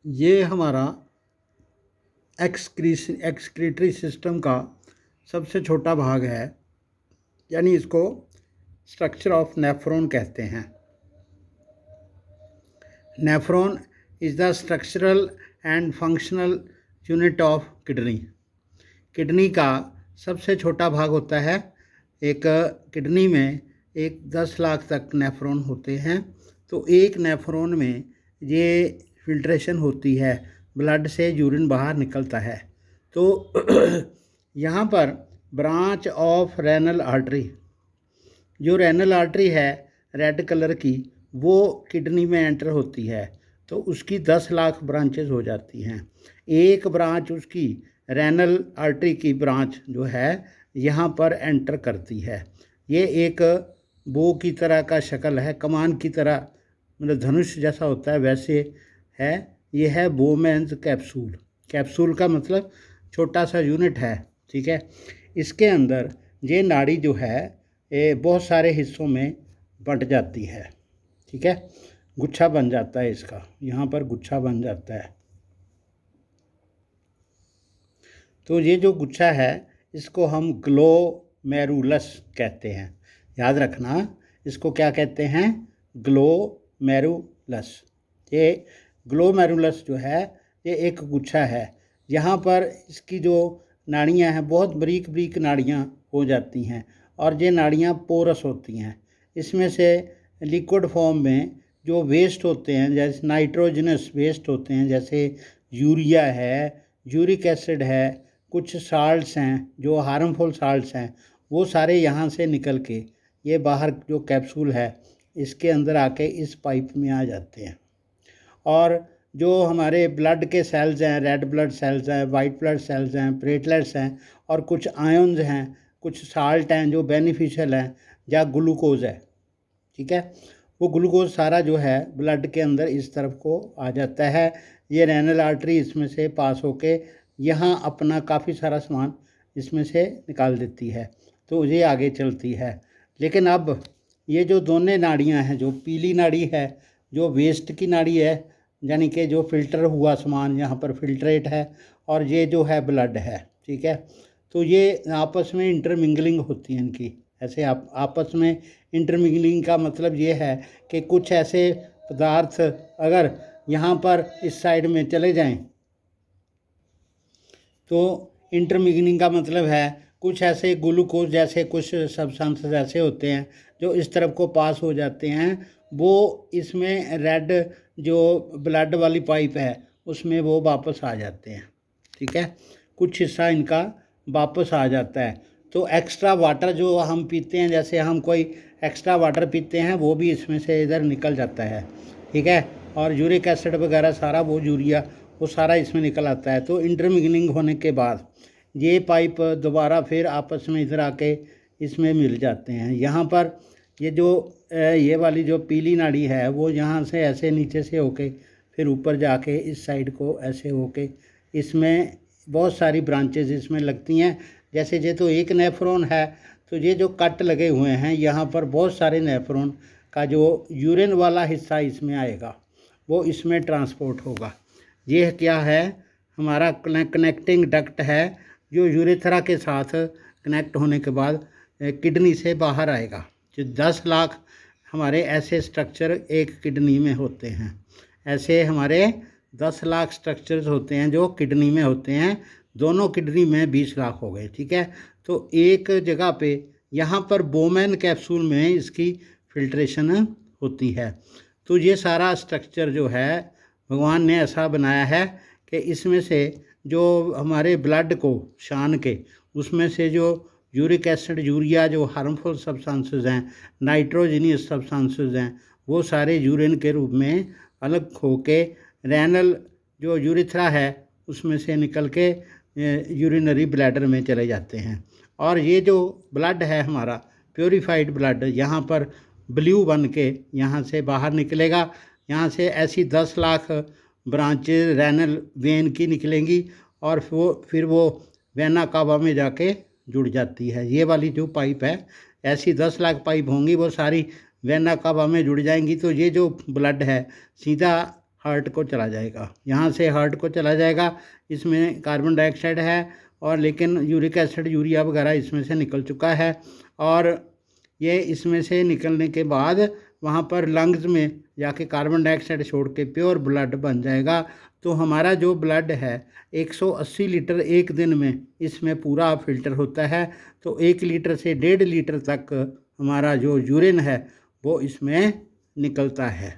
ये हमारा excretory system का सबसे छोटा भाग है, यानी इसको स्ट्रक्चर ऑफ नेफ्रॉन कहते हैं। Nephron is the structural and functional unit of kidney. Kidney का सबसे छोटा भाग होता है। एक किडनी में 10 लाख तक नेफ्रॉन होते हैं। तो एक नेफ्रॉन में ये फिल्ट्रेशन होती है, ब्लड से यूरिन बाहर निकलता है। तो यहाँ पर ब्रांच ऑफ रेनल आर्टरी, जो रेनल आर्टरी है रेड कलर की, वो किडनी में एंटर होती है। तो उसकी 10 लाख ब्रांचेस हो जाती हैं। एक ब्रांच उसकी रेनल आर्टरी की ब्रांच जो है यहाँ पर एंटर करती है। ये एक बो की तरह का शक्ल है, कमान की तरह, मतलब धनुष जैसा होता है वैसे है। ये है बोमेन्स कैप्सूल। कैप्सूल का मतलब छोटा सा यूनिट है, ठीक है। इसके अंदर ये नाड़ी जो है ये बहुत सारे हिस्सों में बंट जाती है, ठीक है। गुच्छा बन जाता है इसका, यहाँ पर गुच्छा बन जाता है। तो ये जो गुच्छा है इसको हम ग्लोमेरुलस कहते हैं। याद रखना, इसको क्या कहते हैं? ग्लोमेरुलस। ये ग्लोमेरुलस जो है ये एक गुच्छा है। यहाँ पर इसकी जो नाड़ियाँ हैं बहुत बारीक बारीक नाड़ियाँ हो जाती हैं, और ये नाड़ियाँ पोरस होती हैं। इसमें से लिक्विड फॉर्म में जो वेस्ट होते हैं, जैसे नाइट्रोजनस वेस्ट होते हैं, जैसे यूरिया है, यूरिक एसिड है, कुछ साल्ट्स हैं जो हार्मफुल साल्ट्स हैं, वो सारे यहाँ से निकल के ये बाहर जो कैप्सूल है इसके अंदर आके इस पाइप में आ जाते हैं। और जो हमारे ब्लड के सेल्स हैं, रेड ब्लड सेल्स हैं, वाइट ब्लड सेल्स हैं, प्लेटलेट्स हैं, और कुछ आयन्स हैं, कुछ साल्ट हैं जो बेनिफिशियल हैं, या ग्लूकोज है, ठीक है। वो ग्लूकोज सारा जो है ब्लड के अंदर इस तरफ को आ जाता है। ये रेनल आर्टरी इसमें से पास होके यहाँ अपना काफ़ी सारा सामान इसमें से निकाल देती है, तो ये आगे चलती है। लेकिन अब ये जो दोनों नाड़ियाँ हैं, जो पीली नाड़ी है जो वेस्ट की नाड़ी है, यानी कि जो फिल्टर हुआ सामान यहाँ पर फिल्ट्रेट है, और ये जो है ब्लड है, ठीक है। तो ये आपस में इंटरमिंगलिंग होती है इनकी। ऐसे आपस में इंटरमिंगलिंग का मतलब ये है कि कुछ ऐसे पदार्थ अगर यहाँ पर इस साइड में चले जाएं, तो इंटरमिंगलिंग का मतलब है कुछ ऐसे ग्लूकोज जैसे कुछ सब्सटेंसेस ऐसे होते हैं जो इस तरफ को पास हो जाते हैं, वो इसमें रेड जो ब्लड वाली पाइप है उसमें वो वापस आ जाते हैं, ठीक है। कुछ हिस्सा इनका वापस आ जाता है। तो एक्स्ट्रा वाटर जो हम पीते हैं, जैसे हम कोई एक्स्ट्रा वाटर पीते हैं, वो भी इसमें से इधर निकल जाता है, ठीक है। और यूरिक एसिड वगैरह सारा, वो यूरिया, वो सारा इसमें निकल आता है। तो इंटरमिंगलिंग होने के बाद ये पाइप दोबारा फिर आपस में इधर आके इसमें मिल जाते हैं। यहाँ पर ये जो ये वाली जो पीली नाड़ी है वो यहाँ से ऐसे नीचे से होके फिर ऊपर जाके इस साइड को ऐसे होके इसमें बहुत सारी ब्रांचेज इसमें लगती हैं। जैसे ये तो एक नेफ्रॉन है, तो ये जो कट लगे हुए हैं यहाँ पर बहुत सारे नेफ्रॉन का जो यूरिन वाला हिस्सा इसमें आएगा, वो इसमें ट्रांसपोर्ट होगा। ये क्या है? हमारा कनेक्टिंग डक्ट है जो यूरेथ्रा के साथ कनेक्ट होने के बाद किडनी से बाहर आएगा। जो 10 लाख हमारे ऐसे स्ट्रक्चर एक किडनी में होते हैं। ऐसे हमारे 10 लाख स्ट्रक्चर्स होते हैं जो किडनी में होते हैं। दोनों किडनी में 20 लाख हो गए, ठीक है। तो एक जगह पे यहाँ पर बोमेन कैप्सूल में इसकी फिल्ट्रेशन होती है। तो ये सारा स्ट्रक्चर जो है भगवान ने ऐसा बनाया है कि इसमें से जो हमारे ब्लड को छान के उसमें से जो यूरिक एसिड, यूरिया, जो हार्मफुल सब्सटेंसेस हैं, नाइट्रोजनियस सब्सटेंसेस हैं, वो सारे यूरिन के रूप में अलग होके रेनल जो यूरिथ्रा है उसमें से निकल के यूरिनरी ब्लैडर में चले जाते हैं। और ये जो ब्लड है हमारा प्योरीफाइड ब्लड, यहाँ पर ब्लू बन के यहाँ से बाहर निकलेगा। यहाँ से ऐसी 10 लाख ब्रांचेज रेनल वेन की निकलेंगी, और फिर वो वेना कावा में जाके जुड़ जाती है। ये वाली जो पाइप है, ऐसी 10 लाख पाइप होंगी, वो सारी वेना कावा में जुड़ जाएंगी। तो ये जो ब्लड है सीधा हार्ट को चला जाएगा, यहाँ से हार्ट को चला जाएगा। इसमें कार्बन डाइऑक्साइड है और लेकिन यूरिक एसिड, यूरिया वगैरह इसमें से निकल चुका है, और ये इसमें से निकलने के बाद वहाँ पर लंग्स में जाके कार्बन डाइऑक्साइड छोड़ के प्योर ब्लड बन जाएगा। तो हमारा जो ब्लड है 180 लीटर एक दिन में इसमें पूरा फिल्टर होता है। तो 1 लीटर से 1.5 लीटर तक हमारा जो यूरिन है वो इसमें निकलता है।